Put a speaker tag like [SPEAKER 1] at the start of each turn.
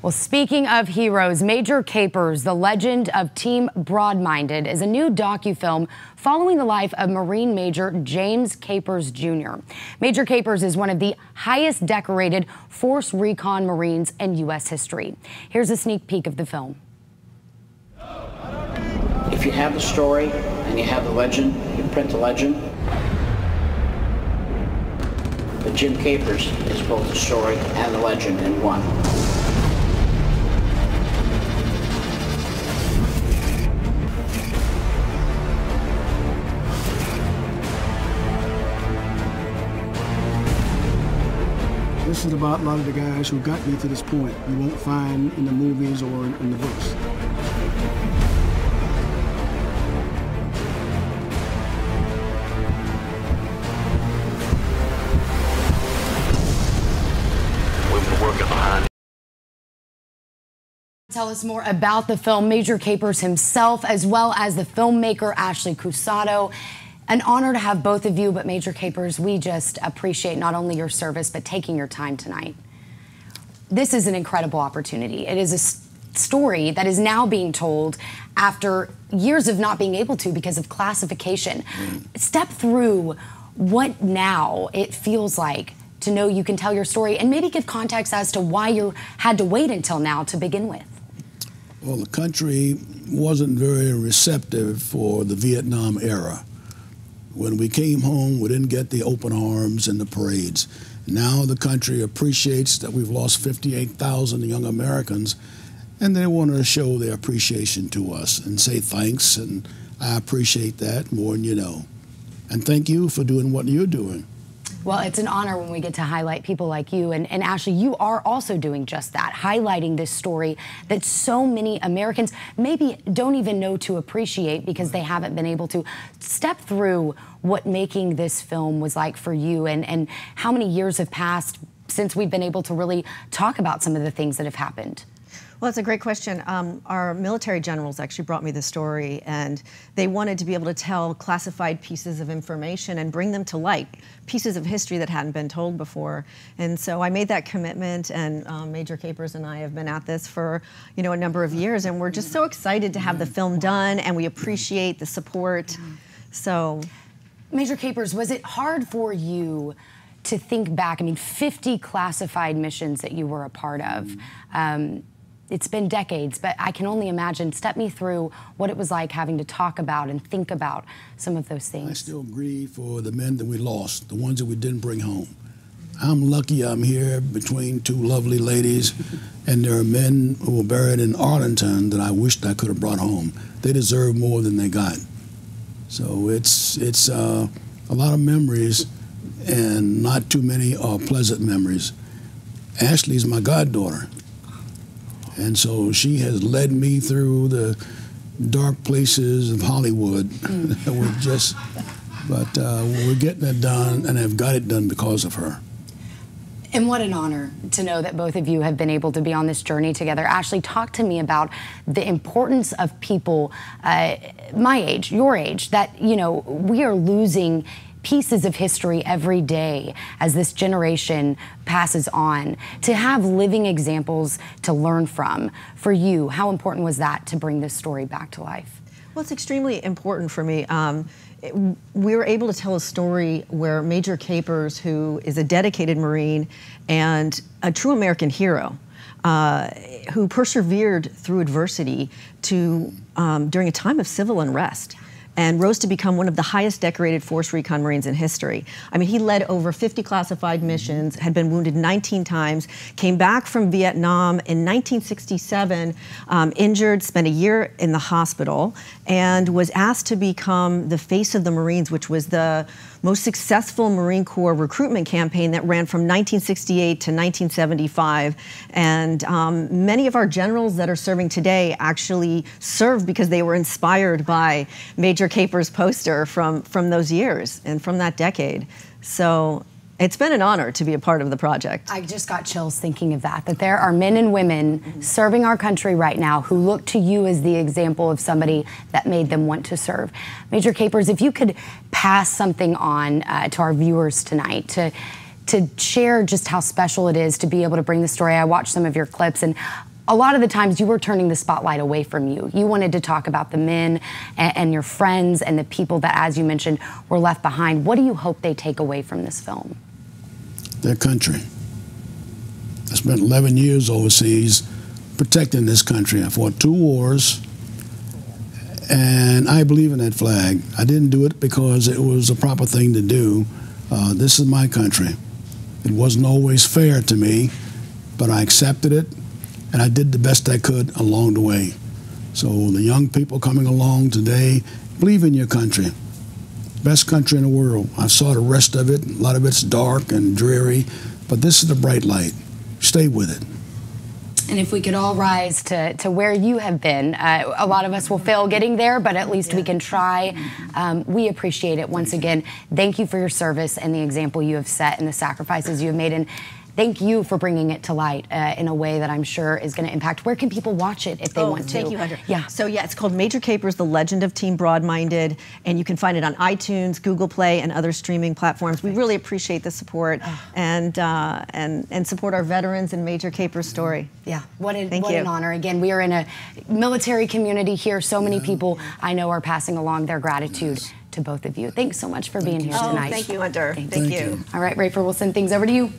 [SPEAKER 1] Well, speaking of heroes, Major Capers, The Legend of Team Broadminded, is a new docufilm following the life of Marine Major James Capers Jr. Major Capers is one of the highest decorated Force Recon Marines in U.S. history. Here's a sneak peek of the film.
[SPEAKER 2] If you have the story and you have the legend, you print the legend. But Jim Capers is both the story and the legend in one.
[SPEAKER 3] This is about a lot of the guys who got me to this point. You won't find in the movies or in the books.
[SPEAKER 1] We've been working behind. Tell us more about the film, Major Capers himself, as well as the filmmaker Ashley Cusato. An honor to have both of you, but Major Capers, we just appreciate not only your service, but taking your time tonight. This is an incredible opportunity. It is a story that is now being told after years of not being able to because of classification. Step through what now it feels like to know you can tell your story, and maybe give context as to why you had to wait until now to begin with.
[SPEAKER 4] Well, the country wasn't very receptive for the Vietnam era. When we came home, we didn't get the open arms and the parades. Now the country appreciates that we've lost 58,000 young Americans, and they want to show their appreciation to us and say thanks, and I appreciate that more than you know. And thank you for doing what you're doing.
[SPEAKER 1] Well, it's an honor when we get to highlight people like you. And Ashley, you are also doing just that, highlighting this story that so many Americans maybe don't even know to appreciate because they haven't been able to. Step through what making this film was like for you, and how many years have passed since we've been able to really talk about some of the things that have happened.
[SPEAKER 5] Well, it's a great question. Our military generals actually brought me the story, and they wanted to be able to tell classified pieces of information and bring them to light, pieces of history that hadn't been told before. And so I made that commitment, and Major Capers and I have been at this for, a number of years, and we're just so excited to have the film done, and we appreciate the support. So,
[SPEAKER 1] Major Capers, was it hard for you to think back? I mean, 50 classified missions that you were a part of. It's been decades, but I can only imagine. Step me through what it was like having to talk about and think about some of those things.
[SPEAKER 4] I still grieve for the men that we lost, the ones that we didn't bring home. I'm lucky I'm here between two lovely ladies, and there are men who were buried in Arlington that I wished I could have brought home. They deserve more than they got. So it's a lot of memories, and not too many are pleasant memories. Ashley's my goddaughter. And so she has led me through the dark places of Hollywood. We're getting it done, and I've got it done because of her.
[SPEAKER 1] And what an honor to know that both of you have been able to be on this journey together. Ashley, talk to me about the importance of people my age, your age, that, we are losing pieces of history every day as this generation passes on. To have living examples to learn from, for you, how important was that to bring this story back to life?
[SPEAKER 5] Well, it's extremely important for me. We were able to tell a story where Major Capers, who is a dedicated Marine and a true American hero, who persevered through adversity during a time of civil unrest, and rose to become one of the highest decorated Force Recon Marines in history. I mean, he led over 50 classified missions, had been wounded 19 times, came back from Vietnam in 1967, injured, spent a year in the hospital, and was asked to become the face of the Marines, which was the most successful Marine Corps recruitment campaign that ran from 1968 to 1975. And many of our generals that are serving today actually served because they were inspired by Major Capers' poster from those years and from that decade. So it's been an honor to be a part of the project.
[SPEAKER 1] I just got chills thinking of that there are men and women serving our country right now who look to you as the example of somebody that made them want to serve. Major Capers, if you could pass something on to our viewers tonight to to share just how special it is to be able to bring the story. I watched some of your clips, and a lot of the times you were turning the spotlight away from you. You wanted to talk about the men and your friends and the people that, as you mentioned, were left behind. What do you hope they take away from this film?
[SPEAKER 4] Their country. I spent 11 years overseas protecting this country. I fought 2 wars, and I believe in that flag. I didn't do it because it was a proper thing to do. This is my country. It wasn't always fair to me, but I accepted it, and I did the best I could along the way. So the young people coming along today, believe in your country. Best country in the world. I saw the rest of it. A lot of it's dark and dreary, but this is the bright light. Stay with it.
[SPEAKER 1] And if we could all rise to where you have been, a lot of us will fail getting there, but at least we can try. We appreciate it. Once again, thank you for your service and the example you have set and the sacrifices you have made. And thank you for bringing it to light in a way that I'm sure is going to impact. Where can people watch it if they want to?
[SPEAKER 5] Thank you, Hunter.
[SPEAKER 1] Yeah.
[SPEAKER 5] So yeah, it's called Major Capers, The Legend of Team Broadminded, and you can find it on iTunes, Google Play, and other streaming platforms. We really appreciate the support and support our veterans and Major Capers' story.
[SPEAKER 1] Yeah, what an honor. Again, we are in a military community here. So many people I know are passing along their gratitude to both of you. Thanks so much for being here tonight.
[SPEAKER 5] Thank you, Hunter.
[SPEAKER 1] Thank you. All right, Rafer, we'll send things over to you.